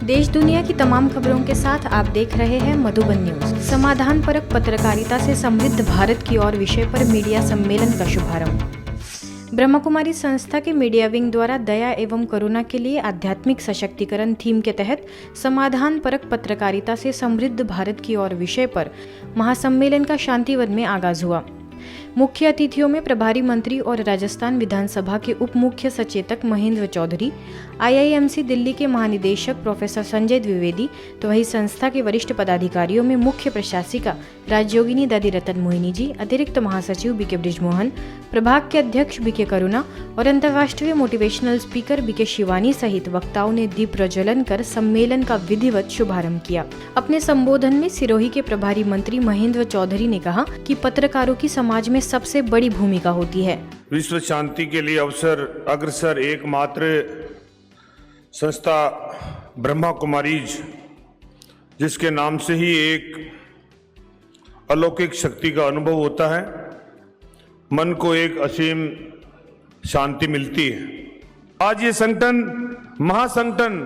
देश दुनिया की तमाम खबरों के साथ आप देख रहे हैं मधुबन न्यूज। समाधान परक पत्रकारिता से समृद्ध भारत की ओर विषय पर मीडिया सम्मेलन का शुभारंभ। ब्रह्मा कुमारी संस्था के मीडिया विंग द्वारा दया एवं करुणा के लिए आध्यात्मिक सशक्तिकरण थीम के तहत समाधान परक पत्रकारिता से समृद्ध भारत की ओर विषय पर महासम्मेलन का शांतिवन में आगाज हुआ। मुख्य अतिथियों में प्रभारी मंत्री और राजस्थान विधानसभा के उप मुख्य सचेतक महेंद्र चौधरी, IIMC दिल्ली के महानिदेशक प्रोफेसर संजय द्विवेदी, तो वही संस्था के वरिष्ठ पदाधिकारियों में मुख्य प्रशासिका राजयोगिनी दधिरतन मोहिनी जी, अतिरिक्त महासचिव BK बृजमोहन, प्रभाग के अध्यक्ष BK करुणा और अंतर्राष्ट्रीय मोटिवेशनल स्पीकर BK शिवानी सहित वक्ताओं ने दीप प्रज्वलन कर सम्मेलन का विधिवत शुभारंभ किया। अपने संबोधन में सिरोही के प्रभारी मंत्री महेंद्र चौधरी ने कहा कि पत्रकारों की समाज में सबसे बड़ी भूमिका होती है। विश्व शांति के लिए अग्रसर एकमात्र संस्था ब्रह्मा कुमारीज, जिसके नाम से ही एक अलौकिक शक्ति का अनुभव होता है, मन को एक असीम शांति मिलती है। आज ये संगठन महासंगठन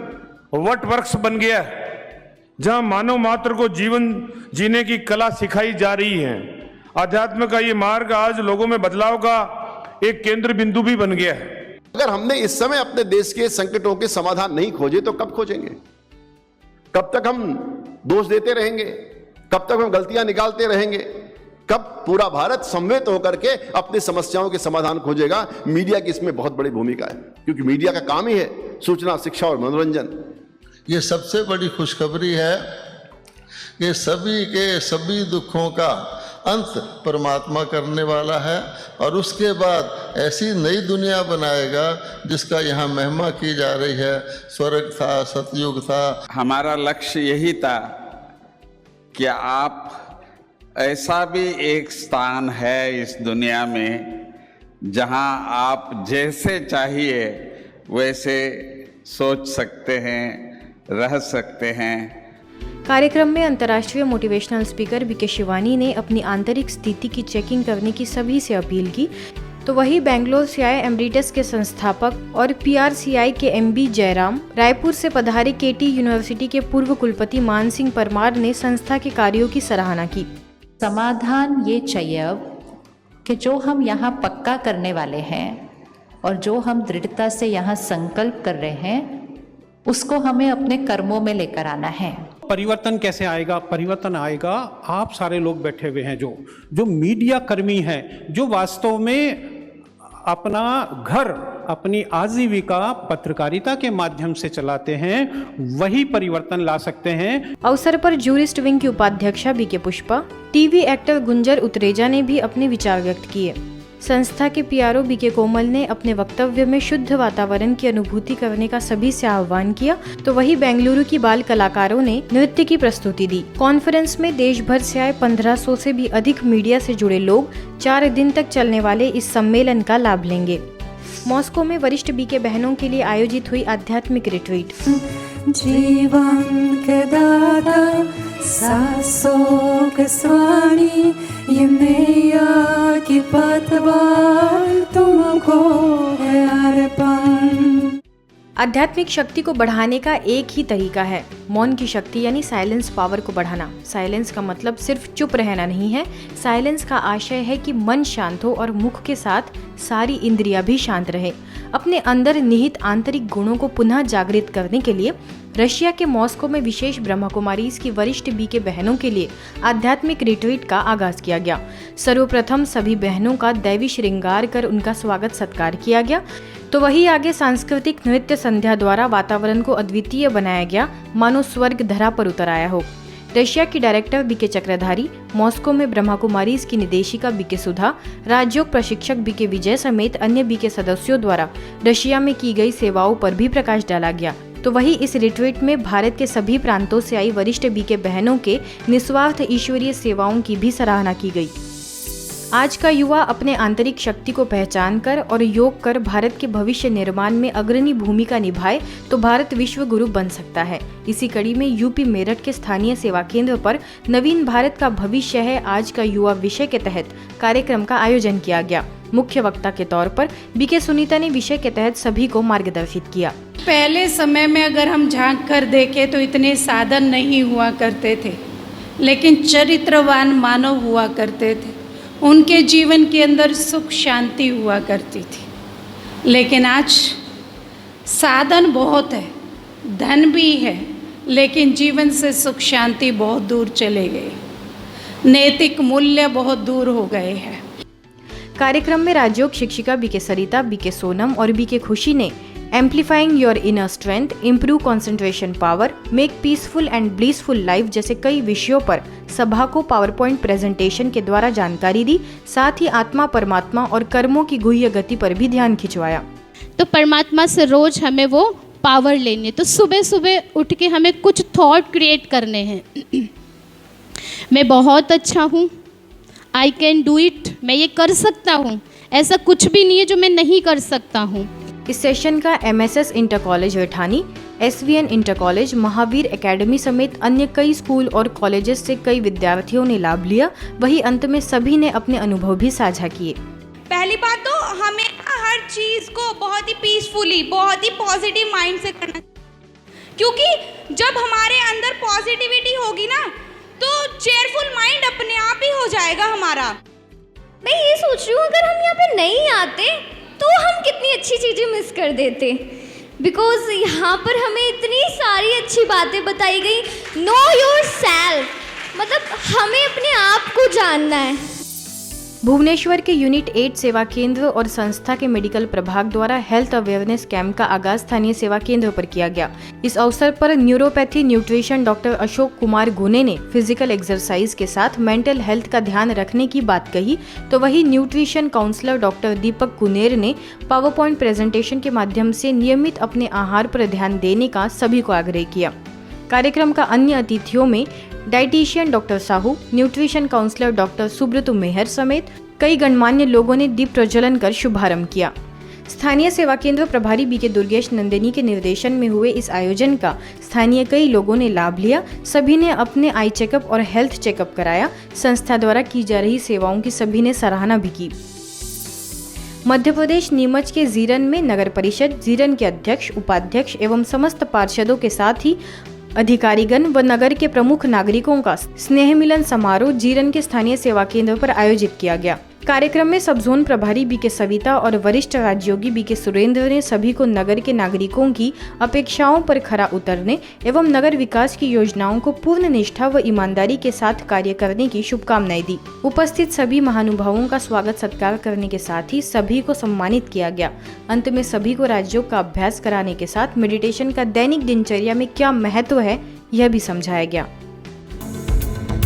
वट वृक्ष बन गया है, जहां मानव मात्र को जीवन जीने की कला सिखाई जा रही है। अध्यात्म का ये मार्ग आज लोगों में बदलाव का एक केंद्र बिंदु भी बन गया है। अगर हमने इस समय अपने देश के संकटों के समाधान नहीं खोजे तो कब खोजेंगे? कब तक हम दोष देते रहेंगे? कब तक हम गलतियां निकालते रहेंगे? कब पूरा भारत समवेत होकर के अपनी समस्याओं के समाधान खोजेगा? मीडिया की इसमें बहुत बड़ी भूमिका है, क्योंकि मीडिया का काम ही है सूचना, शिक्षा और मनोरंजन। ये सबसे बड़ी खुशखबरी है कि सभी के सभी दुखों का अंत परमात्मा करने वाला है और उसके बाद ऐसी नई दुनिया बनाएगा जिसका यहाँ महिमा की जा रही है। स्वर्ग था, सतयुग था। हमारा लक्ष्य यही था कि आप ऐसा भी एक स्थान है इस दुनिया में जहाँ आप जैसे चाहिए वैसे सोच सकते हैं, रह सकते हैं। कार्यक्रम में अंतर्राष्ट्रीय मोटिवेशनल स्पीकर BK शिवानी ने अपनी आंतरिक स्थिति की चेकिंग करने की सभी से अपील की, तो वही बेंगलोर से आए एमरिटस के संस्थापक और PRCI के MB जयराम, रायपुर से पधारे KT यूनिवर्सिटी के पूर्व कुलपति मान सिंह परमार ने संस्था के कार्यों की सराहना की। समाधान ये चाहिए अब कि जो हम यहाँ पक्का करने वाले हैं और जो हम दृढ़ता से यहाँ संकल्प कर रहे हैं, उसको हमें अपने कर्मों में लेकर आना है। परिवर्तन कैसे आएगा? परिवर्तन आएगा, आप सारे लोग बैठे हुए हैं जो मीडिया कर्मी हैं, जो वास्तव में अपना घर, अपनी आजीविका पत्रकारिता के माध्यम से चलाते हैं, वही परिवर्तन ला सकते हैं। अवसर पर जूरिस्ट विंग की उपाध्यक्षा BK Pushpa, TV actor Gunjar Utreja ने भी अपने विचार व्यक्त किए। संस्था के PRO BK कोमल ने अपने वक्तव्य में शुद्ध वातावरण की अनुभूति करने का सभी से आह्वान किया, तो वही बेंगलुरु की बाल कलाकारों ने नृत्य की प्रस्तुति दी। कॉन्फ्रेंस में देश भर से आए 1500 से भी अधिक मीडिया से जुड़े लोग 4 दिन तक चलने वाले इस सम्मेलन का लाभ लेंगे। मॉस्को में वरिष्ठ BK बहनों के लिए आयोजित हुई आध्यात्मिक रिट्रीट। जीवन के दाता सासों के स्वामी, ये मैया की पतवार तुमको है अर्पण। आध्यात्मिक शक्ति को बढ़ाने का एक ही तरीका है, मौन की शक्ति यानी साइलेंस पावर को बढ़ाना। साइलेंस का मतलब सिर्फ चुप रहना नहीं है। साइलेंस का आशय है कि मन शांत हो और मुख के साथ सारी इंद्रियां भी शांत रहे। अपने अंदर निहित आंतरिक गुणों को पुनः जागृत करने के लिए रशिया के मॉस्को में विशेष ब्रह्मा कुमारीज की वरिष्ठ BK बहनों के लिए आध्यात्मिक रिट्रीट का आगाज किया गया। सर्वप्रथम सभी बहनों का दैवी श्रृंगार कर उनका स्वागत सत्कार किया गया, तो वही आगे सांस्कृतिक नृत्य संध्या द्वारा वातावरण को अद्वितीय बनाया गया, मानो स्वर्ग धरा पर उतर आया हो। रशिया की डायरेक्टर BK चक्रधारी, मॉस्को में ब्रह्मा कुमारीज की निदेशिका BK सुधा, राजयोग प्रशिक्षक BK विजय समेत अन्य BK सदस्यों द्वारा रशिया में की गई सेवाओं पर भी प्रकाश डाला गया। तो वही इस रिट्रीट में भारत के सभी प्रांतों से आई वरिष्ठ BK बहनों के निस्वार्थ ईश्वरीय सेवाओं की भी सराहना की गई। आज का युवा अपने आंतरिक शक्ति को पहचान कर और योग कर भारत के भविष्य निर्माण में अग्रणी भूमिका निभाए तो भारत विश्व गुरु बन सकता है। इसी कड़ी में यूपी मेरठ के स्थानीय सेवा केंद्र पर नवीन भारत का भविष्य है आज का युवा विषय के तहत कार्यक्रम का आयोजन किया गया। मुख्य वक्ता के तौर पर बीके सुनीता ने विषय के तहत सभी को मार्गदर्शित किया। पहले समय में अगर हम झांक कर देखें तो इतने साधन नहीं हुआ करते थे, लेकिन चरित्रवान मानव हुआ करते थे। उनके जीवन के अंदर सुख शांति हुआ करती थी। लेकिन आज साधन बहुत है, धन भी है, लेकिन जीवन से सुख शांति बहुत दूर चले गए, नैतिक मूल्य बहुत दूर हो गए हैं। कार्यक्रम में राजयोग शिक्षिका बीके सरिता, बीके सोनम और बीके खुशी ने amplifying your inner strength, improve concentration power, make peaceful and blissful life जैसे कई विषयों पर सभा को पावर पॉइंट प्रेजेंटेशन के द्वारा जानकारी दी। साथ ही आत्मा, परमात्मा और कर्मों की गुह्य गति पर भी ध्यान खिंचवाया। तो परमात्मा से रोज हमें वो पावर लेनी है। तो सुबह सुबह उठ के हमें कुछ थॉट क्रिएट करने हैं। मैं बहुत अच्छा हूँ, आई कैन डू इट, मैं ये कर सकता हूँ, ऐसा कुछ भी नहीं है जो मैं नहीं कर सकता हूँ। इस सेशन का MSS inter college Vaithani, SVN inter college, Mahavir academy समेत अन्य कई स्कूल और कॉलेजेस से कई विद्यार्थियों ने लाभ लिया। वहीं अंत में सभी ने अपने अनुभव भी साझा किए। पहली बात तो हमें हर चीज़ को बहुत ही पीसफुली, बहुत ही पॉजिटिव माइंड से करना, क्योंकि जब हमारे अंदर पॉजिटिविटी होगी ना तो चेयरफुल माइंड अपने आप ही हो जाएगा हमारा। मैं ये सोच रही हूँ अगर हम यहाँ पे नहीं आते तो हम कितनी अच्छी चीज़ें मिस कर देते, बिकॉज यहाँ पर हमें इतनी सारी अच्छी बातें बताई गई। नो योर सेल्फ, मतलब हमें अपने आप को जानना है। भुवनेश्वर के यूनिट 8 सेवा केंद्र और संस्था के मेडिकल प्रभाग द्वारा हेल्थ अवेयरनेस कैंप का आगाज स्थानीय सेवा केंद्र पर किया गया। इस अवसर पर neuropathy nutrition doctor Ashok Kumar गुने ने फिजिकल एक्सरसाइज के साथ मेंटल हेल्थ का ध्यान रखने की बात कही, तो वही न्यूट्रिशन काउंसलर डॉक्टर दीपक कुनेर ने पावर पॉइंट प्रेजेंटेशन के माध्यम से नियमित अपने आहार पर ध्यान देने का सभी को आग्रह किया। कार्यक्रम का अन्य अतिथियों में dietitian doctor Sahu, nutrition counsellor doctor Subratu Mehar समेत कई गणमान्य लोगों ने दीप प्रज्वलन कर शुभारंभ किया। स्थानीय सेवा केंद्र प्रभारी बीके दुर्गेश नंदिनी के निर्देशन में हुए इस आयोजन का स्थानीय कई लोगों ने लाभ लिया। सभी ने अपने आई चेकअप और हेल्थ चेकअप कराया। संस्था द्वारा की जा रही सेवाओं की सभी ने सराहना भी की। मध्य प्रदेश नीमच के जीरन में नगर परिषद, जीरन के अध्यक्ष, उपाध्यक्ष एवं समस्त पार्षदों के साथ ही अधिकारीगण व नगर के प्रमुख नागरिकों का स्नेह मिलन समारोह जीरन के स्थानीय सेवा केंद्र पर आयोजित किया गया। कार्यक्रम में सब जोन प्रभारी बीके सविता और वरिष्ठ राज्योगी बीके सुरेंद्र ने सभी को नगर के नागरिकों की अपेक्षाओं पर खरा उतरने एवं नगर विकास की योजनाओं को पूर्ण निष्ठा व ईमानदारी के साथ कार्य करने की शुभकामनाएं दी। उपस्थित सभी महानुभावों का स्वागत सत्कार करने के साथ ही सभी को सम्मानित किया गया। अंत में सभी को राजयोग का अभ्यास कराने के साथ मेडिटेशन का दैनिक दिनचर्या में क्या महत्व है यह भी समझाया गया।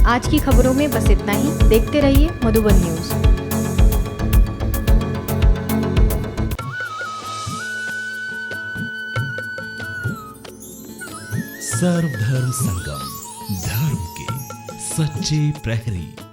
आज की खबरों में बस इतना ही। देखते रहिए मधुबन न्यूज। सर्वधर्म संगम, धर्म के सच्चे प्रहरी।